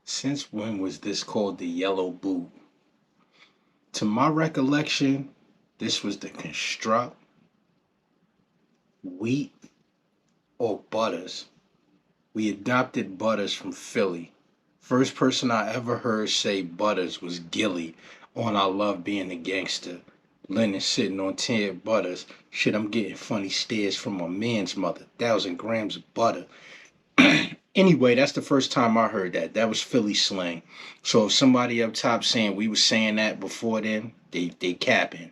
Since when was this called the yellow boot? To my recollection, this was the construct, wheat, or butters. We adopted Butters from Philly. First person I ever heard say Butters was Gilly on I Love Being a Gangster. Lennon sitting on 10 Butters. Shit, I'm getting funny stares from my man's mother. 1,000 grams of butter. Anyway, that's the first time I heard that. That was Philly slang. So if somebody up top saying we was saying that before then, they capping.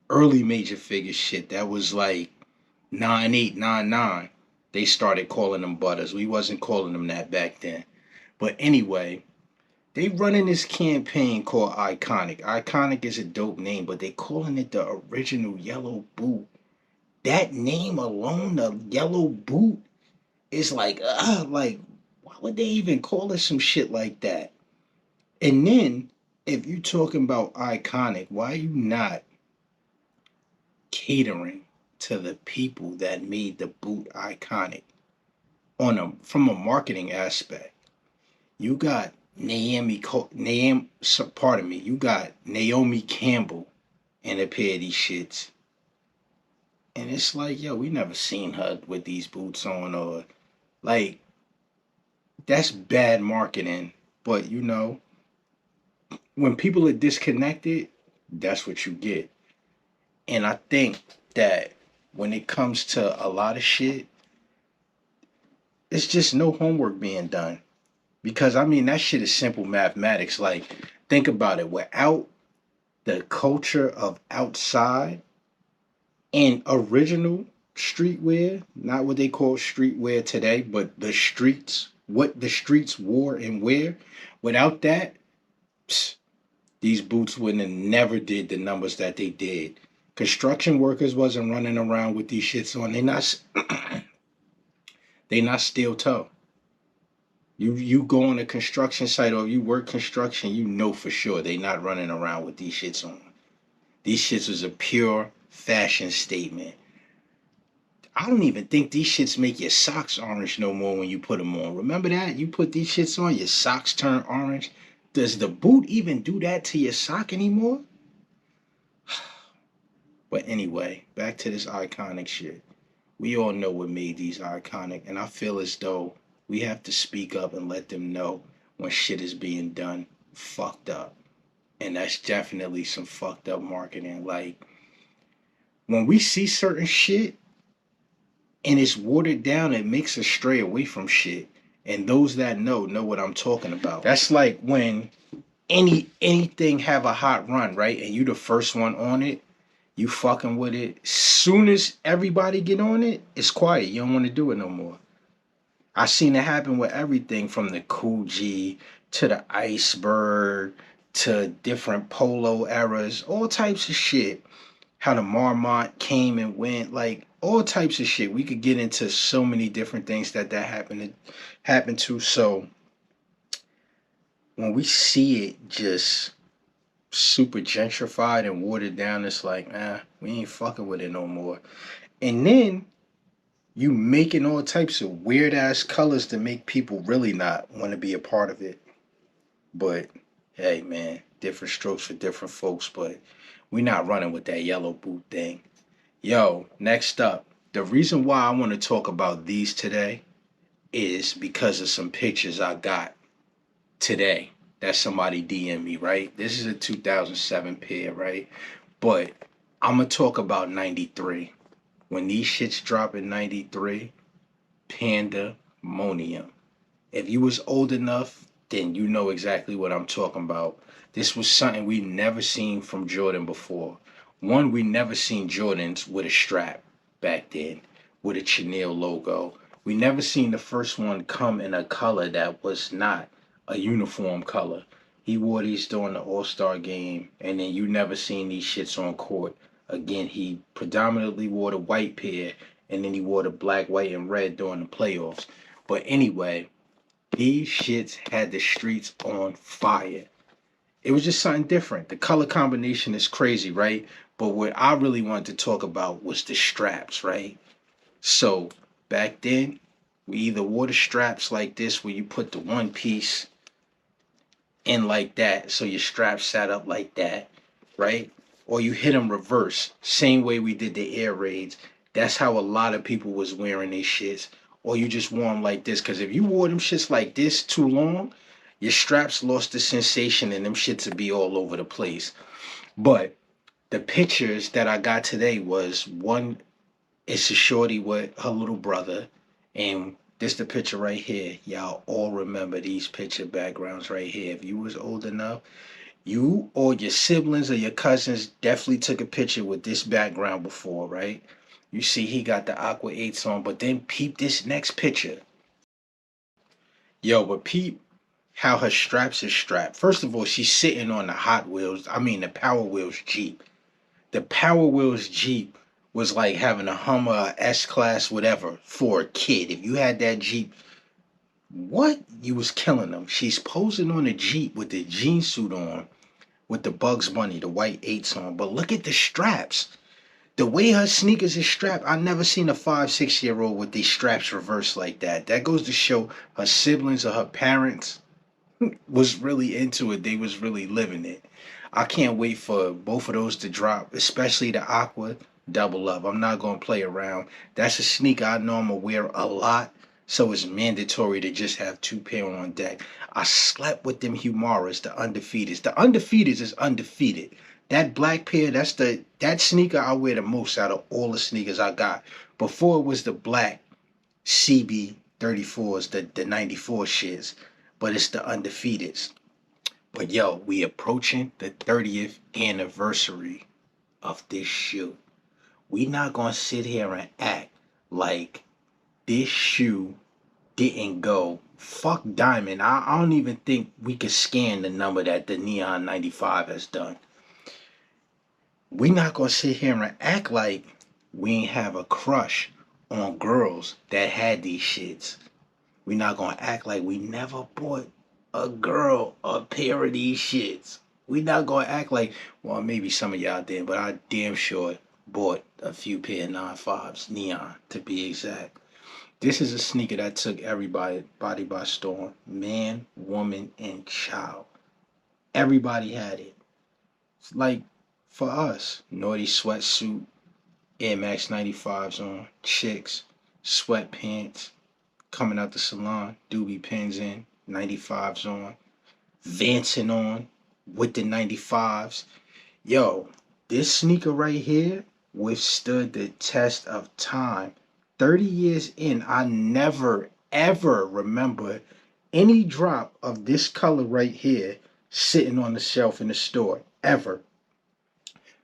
Early major figure shit. That was like 9899. They started calling them Butters. We wasn't calling them that back then. But anyway, they running this campaign called Iconic. Iconic is a dope name, but they calling it the original Yellow Boot. That name alone, the Yellow Boot, is like, why would they even call it some shit like that? And then, if you talking about Iconic, why are you not catering to the people that made the boot iconic from a marketing aspect? You got you got Naomi Campbell in a pair of these shits. And it's like, yo, we never seen her with these boots on, or like, that's bad marketing. But when people are disconnected, that's what you get. And I think that when it comes to a lot of shit, it's just no homework being done. Because I mean, that shit is simple mathematics. Like, think about it. Without the culture of outside and original streetwear, not what they call streetwear today, but the streets, what the streets wore and wear, without that, psst, these boots wouldn't have never did the numbers that they did. Construction workers wasn't running around with these shits on. They not steel toe. You go on a construction site or you work construction, you know for sure they not running around with these shits on. These shits was a pure fashion statement. I don't even think these shits make your socks orange no more when you put them on. Remember that? You put these shits on, your socks turn orange. Does the boot even do that to your sock anymore? But anyway, back to this iconic shit. We all know what made these iconic, and I feel as though we have to speak up and let them know when shit is being done fucked up. And that's definitely some fucked up marketing. Like, when we see certain shit and it's watered down, it makes us stray away from shit. And those that know what I'm talking about. That's like when anything have a hot run, right? And you the first one on it, you fucking with it. Soon as everybody get on it, it's quiet. You don't want to do it no more. I seen it happen with everything from the Coogee to the Iceberg to different polo eras, all types of shit. How the Marmot came and went, like all types of shit. We could get into so many different things that happened to. So when we see it just super gentrified and watered down, it's like, we ain't fucking with it no more. And then you making all types of weird ass colors to make people really not want to be a part of it. But hey, man, different strokes for different folks. But we not running with that yellow boot thing. Yo, next up, the reason why I want to talk about these today is because of some pictures I got today that somebody DM me, right? This is a 2007 pair, right? But I'm going to talk about 93. When these shits drop in 93, pandemonium. If you was old enough, then you know exactly what I'm talking about. This was something we never seen from Jordan before. One, we never seen Jordans with a strap back then, with a Chanel logo. We never seen the first one come in a color that was not a uniform color. He wore these during the All-Star game, and then you never seen these shits on court. Again, he predominantly wore the white pair, and then he wore the black, white, and red during the playoffs. But anyway, these shits had the streets on fire. It was just something different. The color combination is crazy, right? But what I really wanted to talk about was the straps, right? So back then, we either wore the straps like this where you put the one piece in like that, so your strap sat up like that, right? Or you hit them reverse, same way we did the air raids. That's how a lot of people was wearing these shits. Or you just wore them like this, because if you wore them shits like this too long, your straps lost the sensation and them shits would be all over the place. But the pictures that I got today was one, it's a shorty with her little brother, and this the picture right here. Y'all all remember these picture backgrounds right here. If you was old enough, you or your siblings or your cousins definitely took a picture with this background before, right? You see he got the Aqua 8s on, but then peep this next picture. Yo, but peep how her straps is strapped. First of all, she's sitting on the Hot Wheels, I mean the Power Wheels Jeep. The Power Wheels Jeep was like having a Hummer, S Class, whatever for a kid. If you had that Jeep, what? You was killing them. She's posing on a Jeep with the jean suit on, with the Bugs Bunny, the white eights on. But look at the straps. The way her sneakers is strapped, I never seen a 5, 6 year old with these straps reversed like that. That goes to show her siblings or her parents was really into it. They was really living it. I can't wait for both of those to drop, especially the Aqua Double Up. I'm not gonna play around. That's a sneaker I know I'm gonna wear a lot, so it's mandatory to just have two pair on deck. I slept with them Humaras, the undefeateds. The undefeateds is undefeated. That black pair, that sneaker I wear the most out of all the sneakers I got. Before it was the black CB 34s, the 94 shits, but it's the undefeateds. But yo, we approaching the 30th anniversary of this shoe. We not gonna sit here and act like this shoe didn't go. Fuck Diamond. I don't even think we could scan the number that the Neon 95 has done. We not gonna sit here and act like we ain't have a crush on girls that had these shits. We not gonna act like we never bought a girl a pair of these shits. We not gonna act like, well, maybe some of y'all did, but I damn sure bought a few pair of 95s, neon to be exact. This is a sneaker that took everybody body by storm, man, woman, and child. Everybody had it. It's like for us, naughty sweatsuit, Air Max 95s on, chicks, sweatpants, coming out the salon, doobie pins in, 95s on, Vancing on with the 95s. Yo, this sneaker right here withstood the test of time. 30 years in, I never ever remember any drop of this color right here sitting on the shelf in the store. Ever.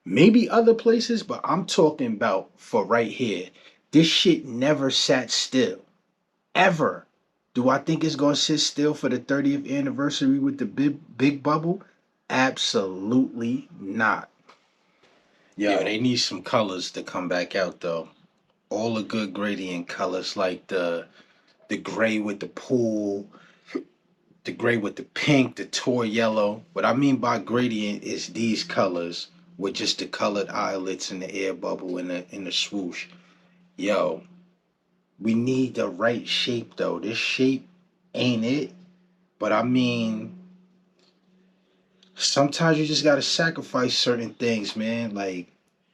Maybe other places, but I'm talking about for right here. This shit never sat still. Ever. Do I think it's gonna sit still for the 30th anniversary with the big bubble? Absolutely not. Yo, they need some colors to come back out though. All the good gradient colors like the gray with the pool, the gray with the pink, the toy yellow. What I mean by gradient is these colors with just the colored eyelets and the air bubble and the swoosh. Yo, we need the right shape though. This shape ain't it. But I mean, sometimes you just gotta sacrifice certain things, man. Like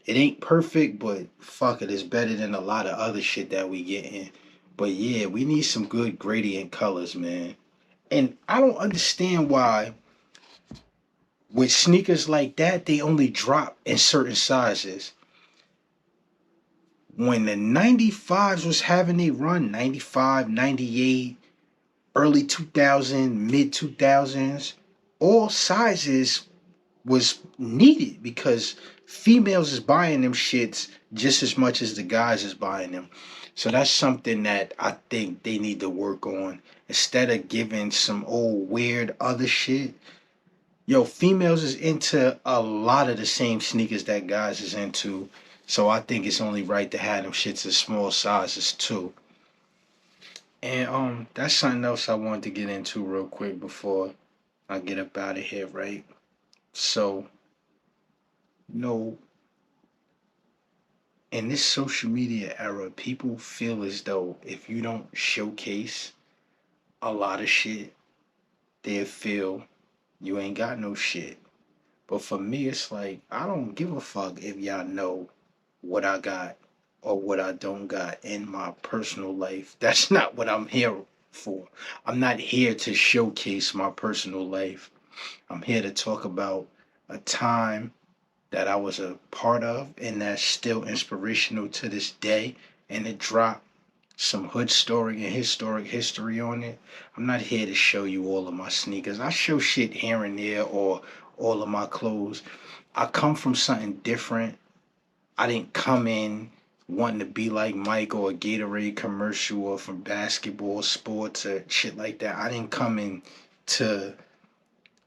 it ain't perfect, but fuck it, it's better than a lot of other shit that we getting. But yeah, we need some good gradient colors, man. And I don't understand why with sneakers like that they only drop in certain sizes. When the 95s was having a run, 95, 98, early 2000, mid 2000s, all sizes was needed because females is buying them shits just as much as the guys is buying them. So that's something that I think they need to work on. Instead of giving some old weird other shit, yo, females is into a lot of the same sneakers that guys is into. So I think it's only right to have them shits in small sizes too. And that's something else I wanted to get into real quick before I get up out of here, right? So, you know, in this social media era, people feel as though if you don't showcase a lot of shit, they feel You ain't got no shit. But for me, it's like, I don't give a fuck if y'all know what I got or what I don't got in my personal life. That's not what I'm here for. I'm not here to showcase my personal life. I'm here to talk about a time that I was a part of and that's still inspirational to this day. And it dropped some hood story and historic history on it. I'm not here to show you all of my sneakers. I show shit here and there or all of my clothes. I come from something different. I didn't come in wanting to be like Mike or a Gatorade commercial or from basketball, sports, or shit like that. I didn't come in to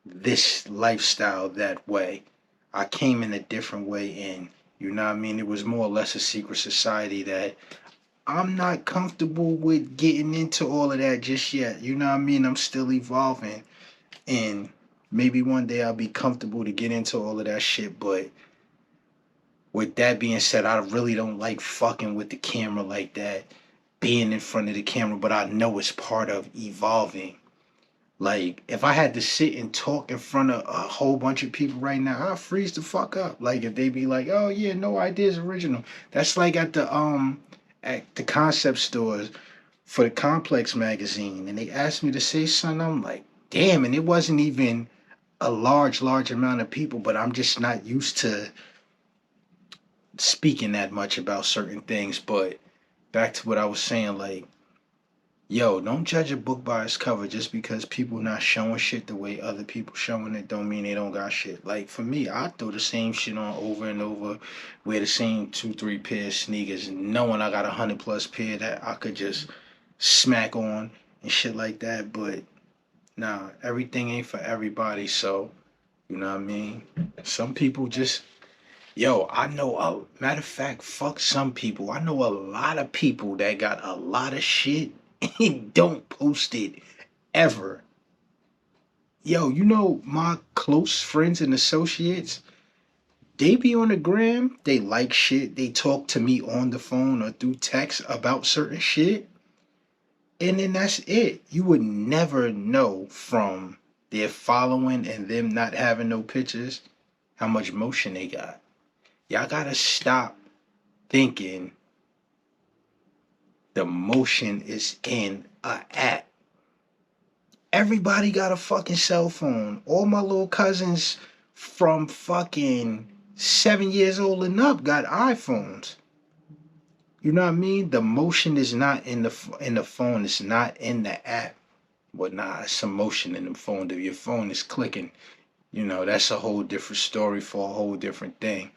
this lifestyle that way. I came in a different way and you know what I mean? It was more or less a secret society that I'm not comfortable with getting into all of that just yet. You know what I mean? I'm still evolving and maybe one day I'll be comfortable to get into all of that shit, but with that being said, I really don't like fucking with the camera like that, being in front of the camera, but I know it's part of evolving. Like, if I had to sit and talk in front of a whole bunch of people right now, I'd freeze the fuck up. Like, if they be like, oh yeah, no ideas original. That's like at the concept stores for the Complex magazine, and they asked me to say something. I'm like, damn, and it wasn't even a large amount of people, but I'm just not used to speaking that much about certain things. But back to what I was saying, like, yo, don't judge a book by its cover. Just because people not showing shit the way other people showing it don't mean they don't got shit. Like for me, I throw the same shit on over and over, wear the same 2-3 pair of sneakers, knowing I got 100+ pair that I could just smack on and shit like that. But nah, everything ain't for everybody. So you know what I mean. Some people just, yo, I know a matter of fact, fuck some people. I know a lot of people that got a lot of shit and don't post it ever. Yo, you know my close friends and associates, they be on the gram, they like shit, they talk to me on the phone or through text about certain shit, and then that's it. You would never know from their following and them not having no pictures how much motion they got. Y'all gotta stop thinking the motion is in a app. Everybody got a fucking cell phone. All my little cousins from fucking 7 years old and up got iPhones. You know what I mean? The motion is not in the phone. It's not in the app. But nah, it's some motion in the phone. If your phone is clicking, you know, that's a whole different story for a whole different thing.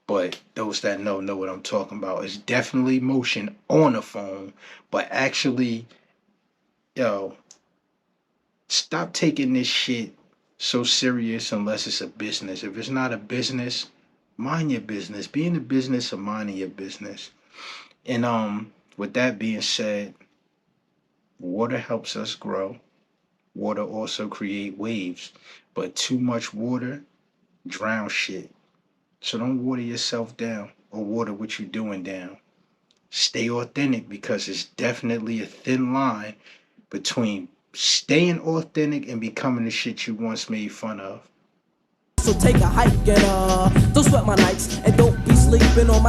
But those that know what I'm talking about. It's definitely motion on a phone, but actually, yo, stop taking this shit so serious unless it's a business. If it's not a business, mind your business. Be in the business of minding your business. And with that being said, water helps us grow. Water also create waves, but too much water drowns shit. So don't water yourself down or water what you're doing down. Stay authentic because it's definitely a thin line between staying authentic and becoming the shit you once made fun of. So take a hike and don't sweat my nights and don't be sleeping on my